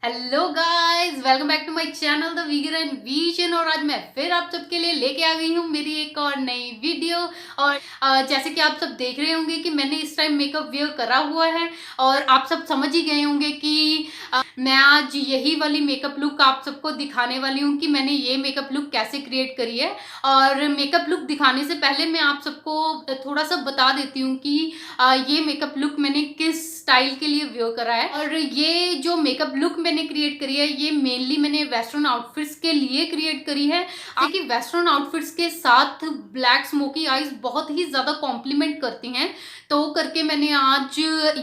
Hello guys, welcome back to my channel the vigour and vision. और आज मैं फिर आप सबके लिए लेके आ गई हूँ मेरी एक और नई वीडियो। और जैसे कि आप सब देख रहे होंगे कि मैंने इस टाइम मेकअप वेयर करा हुआ है और आप सब समझ ही गए होंगे कि मैं आज यही वाली मेकअप लुक आप सबको दिखाने वाली हूँ कि मैंने ये मेकअप लुक कैसे क्रिएट करी है। और मेकअप लुक दिखाने से पहले मैं आप सबको थोड़ा सा बता देती हूँ कि ये मेकअप लुक मैंने किस स्टाइल के लिए वेयर करा है। और ये जो मेकअप लुक मैंने क्रिएट करी है ये मेनली मैंने वेस्टर्न आउटफिट्स के लिए क्रिएट करी है। क्योंकि वेस्टर्न आउटफिट्स के साथ ब्लैक स्मोकी आईज बहुत ही ज्यादा कॉम्प्लीमेंट करती हैं, तो करके मैंने आज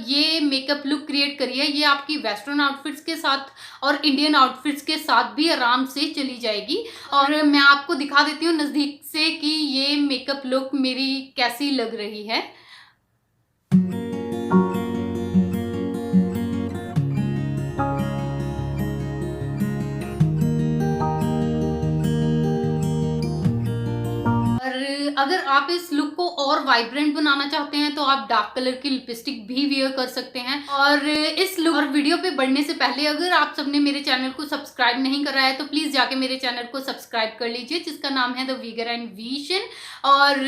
ये मेकअप लुक क्रिएट करी है। ये आपकी वेस्टर्न आउटफिट्स के साथ और इंडियन आउटफिट्स के साथ भी आराम से चली जाएगी। और मैं आपको दिखा देती हूँ नजदीक से कि ये मेकअप लुक मेरी कैसी लग रही है। और अगर आप इस लुक को और वाइब्रेंट बनाना चाहते हैं तो आप डार्क कलर की लिपस्टिक भी वेयर कर सकते हैं। और इस लुक और वीडियो पे बढ़ने से पहले अगर आप सबने मेरे चैनल को सब्सक्राइब नहीं करा है तो प्लीज जाके मेरे चैनल को सब्सक्राइब कर लीजिए, जिसका नाम है द वीगर एंड विजन। और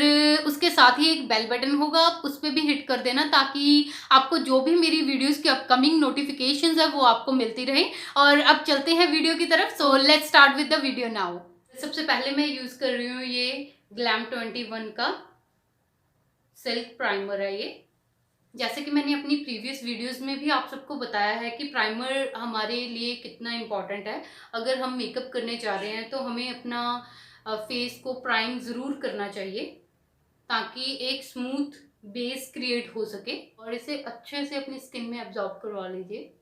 उसके साथ ही एक बेल बटन होगा, आप उस पर भी हिट कर देना ताकि आपको जो भी मेरी वीडियोस की अपकमिंग नोटिफिकेशंस है वो आपको मिलती रहे। और अब चलते हैं वीडियो की तरफ। So let's start with the video now. सबसे पहले मैं यूज कर रही हूँ ये ग्लैम 21 का सिल्क प्राइमर है। ये जैसे कि मैंने अपनी प्रीवियस वीडियोस में भी आप सबको बताया है कि प्राइमर हमारे लिए कितना इम्पोर्टेंट है। अगर हम मेकअप करने जा रहे हैं तो हमें अपना फेस को प्राइम ज़रूर करना चाहिए ताकि एक स्मूथ बेस क्रिएट हो सके। और इसे अच्छे से अपनी स्किन में एब्जॉर्ब करवा लीजिए।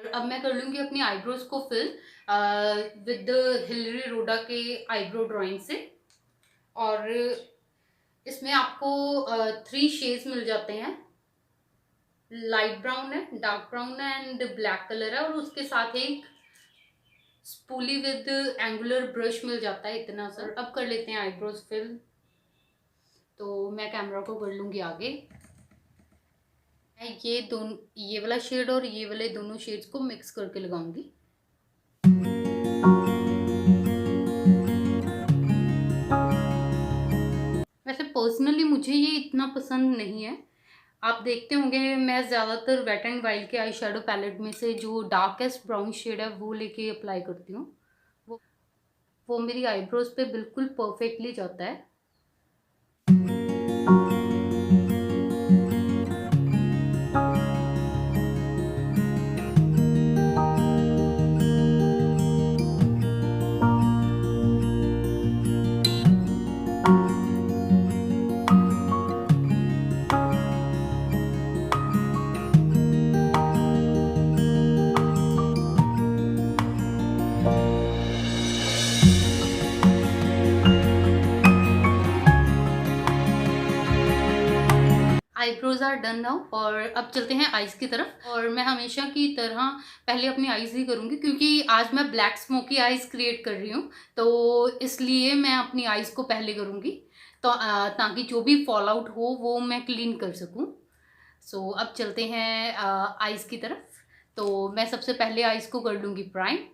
अब मैं कर लूंगी अपनी आईब्रोज को फिल विद हिलरी रोडा के आईब्रो ड्राइंग से। और इसमें आपको 3 शेड्स मिल जाते हैं। लाइट ब्राउन है, डार्क ब्राउन है एंड ब्लैक कलर है। और उसके साथ एक स्पूली विद एंगुलर ब्रश मिल जाता है, इतना सर। अब कर लेते हैं आईब्रोज फिल। तो मैं कैमरा को कर लूंगी आगे। मैं ये दोनों, ये वाला शेड और ये वाले दोनों शेड्स को मिक्स करके लगाऊंगी। वैसे पर्सनली मुझे ये इतना पसंद नहीं है। आप देखते होंगे मैं ज़्यादातर वेट एंड वाइल्ड के आई शेडो पैलेट में से जो डार्केस्ट ब्राउन शेड है वो लेके अप्लाई करती हूँ। वो वो मेरी आईब्रोज पे बिल्कुल परफेक्टली जाता है। Eyebrows are done now. और अब चलते हैं आईज की तरफ। और मैं हमेशा की तरह पहले अपनी आईज ही करूंगी क्योंकि आज मैं ब्लैक स्मोकी आईज क्रिएट कर रही हूँ, तो इसलिए मैं अपनी आईज को पहले करूंगी तो ताकि जो भी फॉल आउट हो वो मैं क्लीन कर सकूं। सो अब चलते हैं आईज की तरफ। तो मैं सबसे पहले आईज को कर लूंगी प्राइम।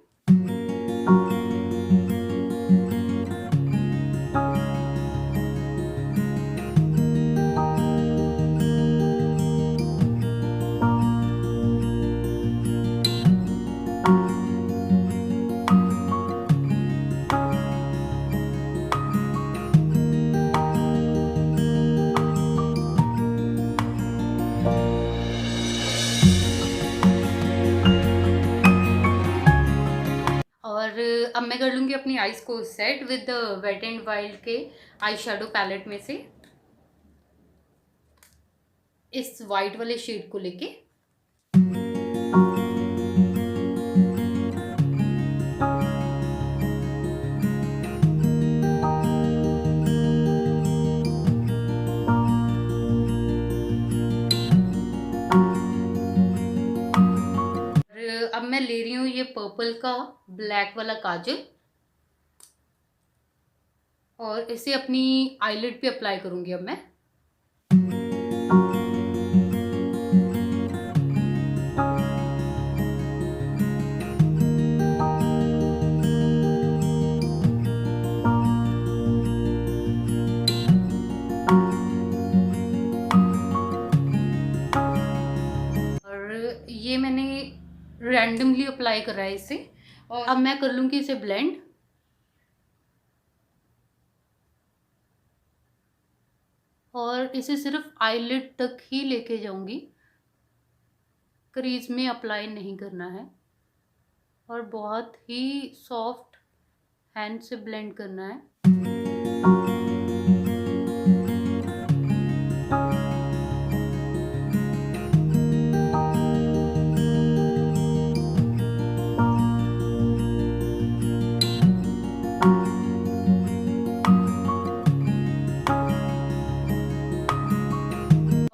और अब मैं कर लूंगी अपनी आईज को set with weight and wild के आई शेडो पैलेट में से इस वाइट वाले शेड को लेके। अब मैं ले रही हूँ ये पर्पल का ब्लैक वाला काजल। और इसे अपनी आईलिड पे अप्लाई करूँगी अब मैं। और ये मैंने रैंडमली अप्लाई करा है इसे, और अब मैं कर लूँगी इसे ब्लेंड। और इसे सिर्फ आईलिड तक ही लेके जाऊंगी, क्रीज में अप्लाई नहीं करना है, और बहुत ही सॉफ्ट हैंड से ब्लेंड करना है।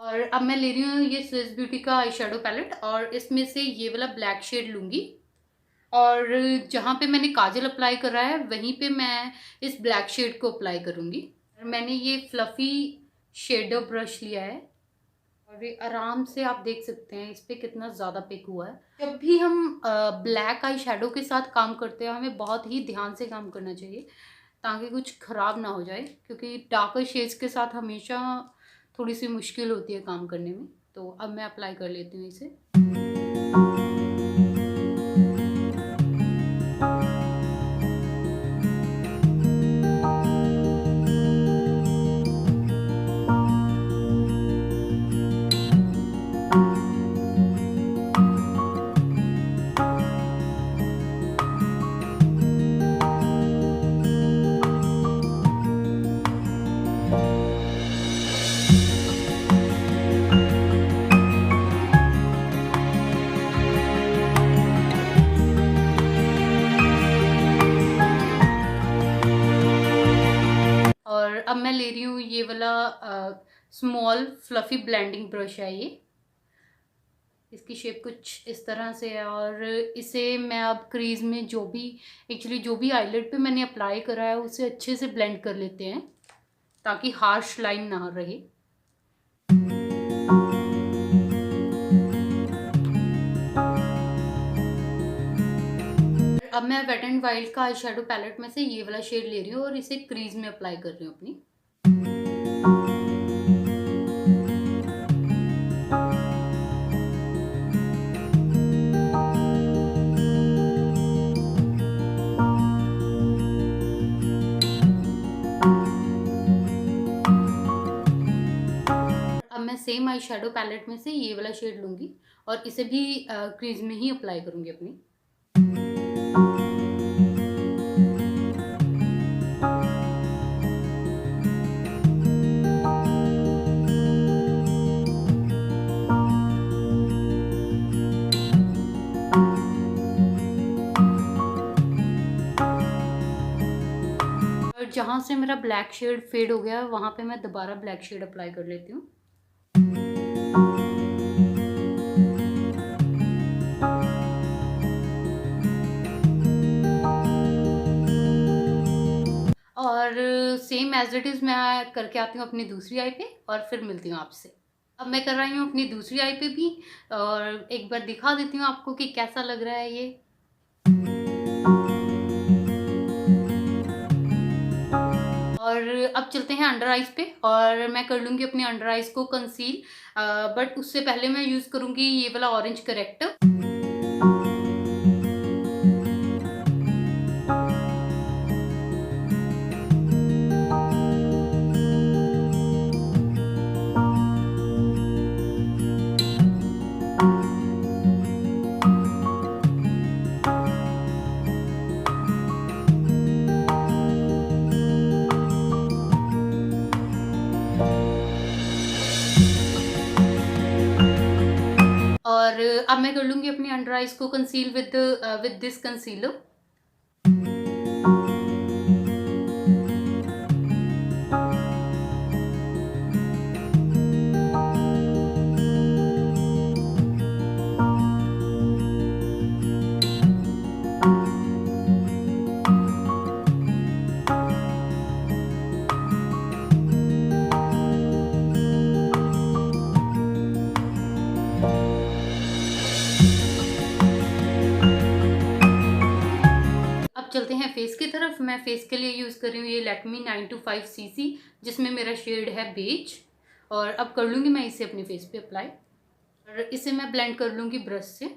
और अब मैं ले रही हूँ ये स्विस ब्यूटी का आई शेडो पैलेट, और इसमें से ये वाला ब्लैक शेड लूँगी, और जहाँ पे मैंने काजल अप्लाई करा है वहीं पे मैं इस ब्लैक शेड को अप्लाई करूँगी। मैंने ये फ्लफ़ी शेडो ब्रश लिया है, और ये आराम से आप देख सकते हैं इस पर कितना ज़्यादा पिक हुआ है। जब भी हम ब्लैक आई शेडो के साथ काम करते हैं हमें बहुत ही ध्यान से काम करना चाहिए ताकि कुछ ख़राब ना हो जाए, क्योंकि डार्कर शेड्स के साथ हमेशा थोड़ी सी मुश्किल होती है काम करने में। तो अब मैं अप्लाई कर लेती हूँ इसे। और अब मैं ले रही हूँ ये वाला स्मॉल फ्लफ़ी ब्लेंडिंग ब्रश है ये। इसकी शेप कुछ इस तरह से है, और इसे मैं अब क्रीज में जो भी आईलिड पे मैंने अप्लाई करा है उसे अच्छे से ब्लेंड कर लेते हैं ताकि हार्श लाइन ना रहे। अब मैं वेट एंड वाइल्ड का आई शेडो पैलेट में से ये वाला शेड ले रही हूँ और इसे क्रीज में अप्लाई कर रही हूँ अपनी। अब मैं सेम आई शेडो पैलेट में से ये वाला शेड लूँगी और इसे भी क्रीज में ही अप्लाई करूँगी अपनी। और जहाँ से मेरा ब्लैक शेड फेड हो गया वहाँ पे मैं दोबारा ब्लैक शेड अप्लाई कर लेती हूँ। और सेम एज इट इज़ मैं करके आती हूँ अपनी दूसरी आई पे और फिर मिलती हूँ आपसे। अब मैं कर रही हूँ अपनी दूसरी आई पे भी, और एक बार दिखा देती हूँ आपको कि कैसा लग रहा है ये। और अब चलते हैं अंडर आइज़ पे, और मैं कर लूँगी अपने अंडर आइज़ को कंसील, बट उससे पहले मैं यूज़ करूँगी ये वाला ऑरेंज करेक्टर। और अब मैं कर लूँगी अपनी अंडर आइज़ को कंसील विद दिस कंसीलर। चलते हैं फेस की तरफ। मैं फेस के लिए यूज़ कर रही हूँ ये लैक्मी 925 CC, जिसमें मेरा शेड है बेज। और अब कर लूँगी मैं इसे अपने फेस पे अप्लाई, और इसे मैं ब्लेंड कर लूँगी ब्रश से।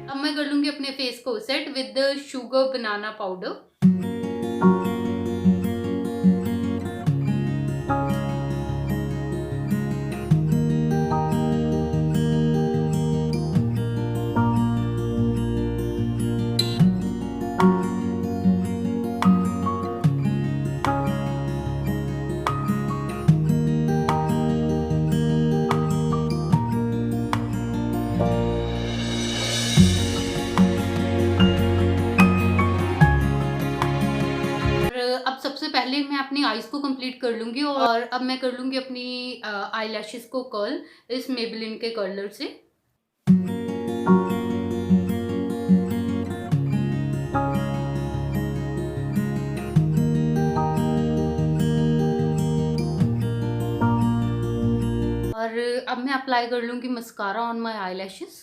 अब मैं कर लूँगी अपने फेस को set with sugar banana powder. अब सबसे पहले मैं अपनी आईज को कंप्लीट कर लूँगी, और अब मैं कर लूँगी अपनी आई लैशेस को कर्ल इस मेबेलिन के कर्लर से। और अब मैं अप्लाई कर लूँगी mascara on my eye lashes.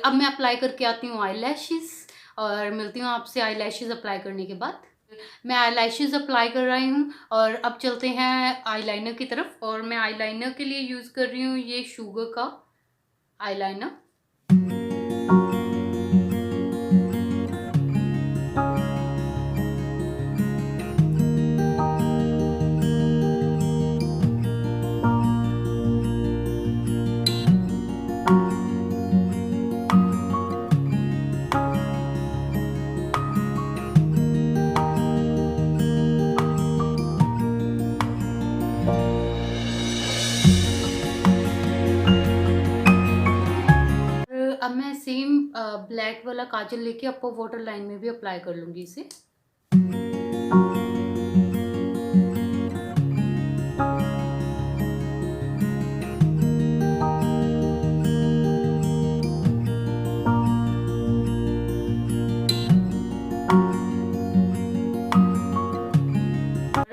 अब मैं अप्लाई करके आती हूँ आई लैशेस, और मिलती हूँ आपसे आई लैशेस अप्लाई करने के बाद। मैं आई लैशेस अप्लाई कर रही हूँ, और अब चलते हैं आईलाइनर की तरफ। और मैं आईलाइनर के लिए यूज़ कर रही हूँ ये शुगर का आईलाइनर। अब मैं सेम ब्लैक वाला काजल लेके अपर वाटर लाइन में भी अप्लाई कर लूँगी इसे।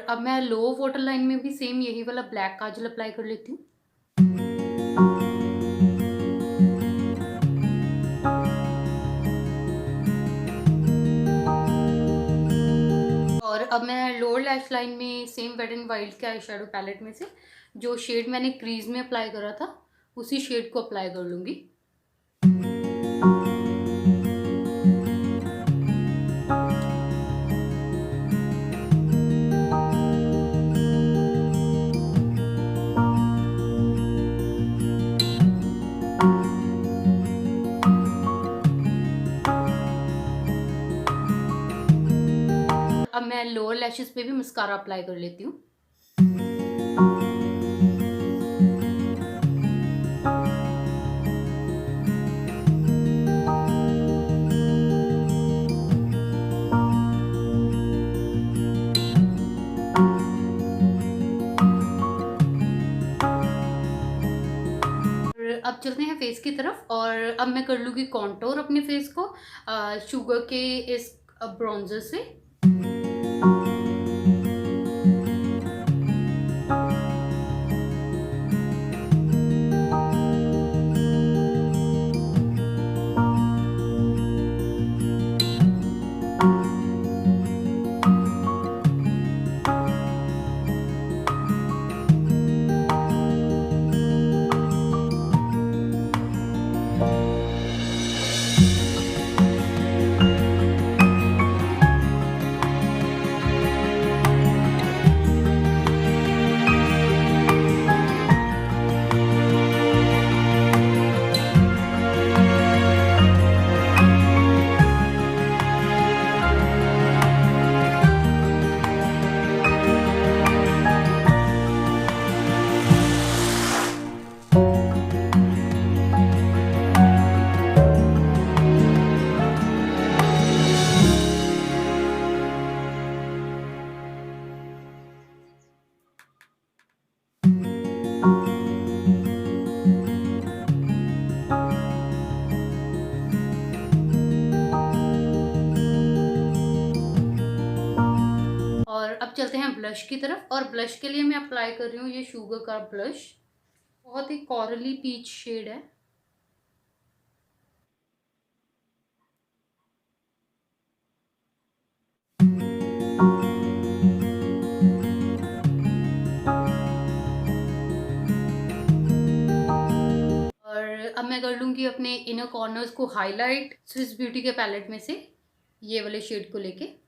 अब मैं लो वाटर लाइन में भी सेम यही वाला ब्लैक काजल अप्लाई कर लेती हूँ। और अब मैं लोअर लैश लाइन में सेम वेट एंड वाइल्ड के आई शेडो पैलेट में से जो शेड मैंने क्रीज में अप्लाई करा था उसी शेड को अप्लाई कर लूँगी। अब मैं लोअर लैशेस पे भी मस्कारा अप्लाई कर लेती हूँ। चलते हैं फेस की तरफ और अब मैं कर लूँगी कॉन्टोर अपने फेस को शुगर के इस ब्रॉन्जर से। और अब चलते हैं ब्लश की तरफ और ब्लश के लिए मैं अप्लाई कर रही हूँ ये शुगर का ब्लश, बहुत ही कॉरली पीच शेड है। और अब मैं कर लूँगी अपने इनर कॉर्नर्स को हाईलाइट स्विस ब्यूटी के पैलेट में से ये वाले शेड को लेके।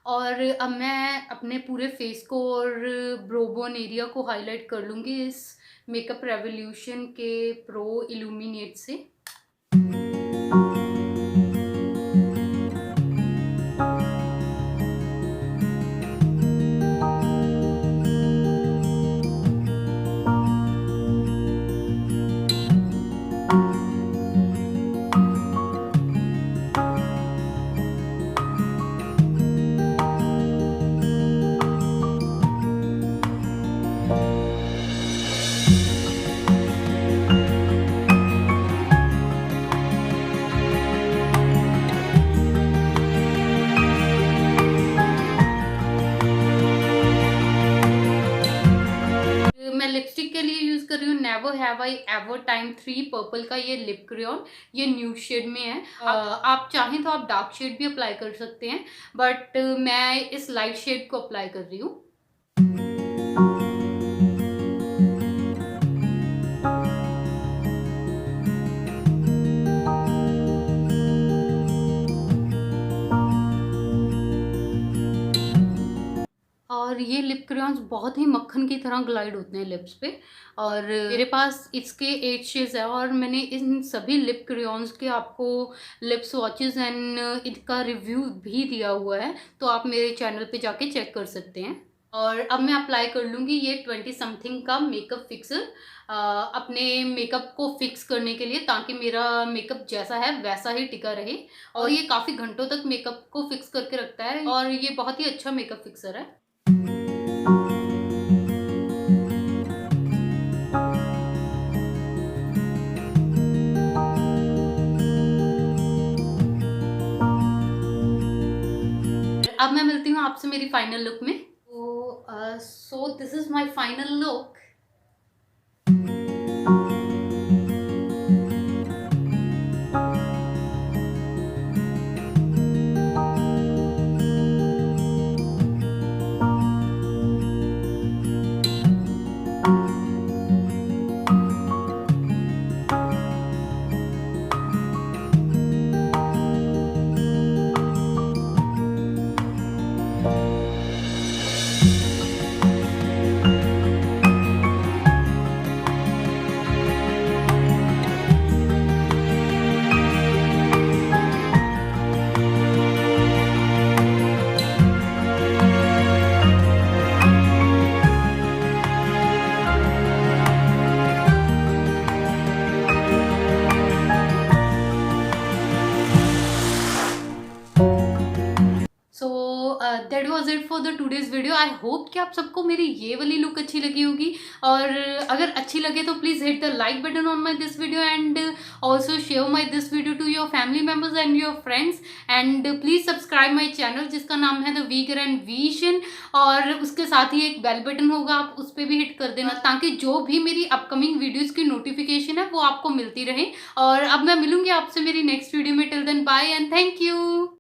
और अब मैं अपने पूरे फेस को और ब्रोबोन एरिया को हाईलाइट कर लूँगी इस मेकअप रेवोल्यूशन के प्रो इल्यूमिनेट से। लिपस्टिक के लिए यूज कर रही हूँ never have I ever time 3 purple का ये लिप क्रेयॉन, ये न्यूड शेड में है। आप चाहें तो आप डार्क शेड भी अप्लाई कर सकते हैं, बट मैं इस लाइट शेड को अप्लाई कर रही हूँ। और ये लिप क्रेयॉन्स बहुत ही मक्खन की तरह ग्लाइड होते हैं लिप्स पे, और मेरे पास इसके 8 शेड्स है और मैंने इन सभी लिप क्रेयॉन्स के आपको लिप स्वॉचेस एंड इनका रिव्यू भी दिया हुआ है, तो आप मेरे चैनल पे जाके चेक कर सकते हैं। और अब मैं अप्लाई कर लूँगी ये 20 समथिंग का मेकअप फिक्सर अपने मेकअप को फिक्स करने के लिए, ताकि मेरा मेकअप जैसा है वैसा ही टिका रहे। और ये काफ़ी घंटों तक मेकअप को फिक्स करके रखता है और ये बहुत ही अच्छा मेकअप फिक्सर है। अब मैं मिलती हूँ आपसे मेरी फाइनल लुक में। So this is my final look. That was it for the today's video. I hope कि आप सबको मेरी ये वाली लुक अच्छी लगी होगी, और अगर अच्छी लगे तो please hit the like button on my this video and also share my this video to your family members and your friends, and please subscribe my channel जिसका नाम है द वीगर एंड विजन, और उसके साथ ही एक bell button होगा, आप उस पर भी हिट कर देना ताकि जो भी मेरी अपकमिंग वीडियोस की नोटिफिकेशन है वो आपको मिलती रहे। और अब मैं मिलूंगी आपसे मेरी नेक्स्ट वीडियो में। Till then bye and thank you.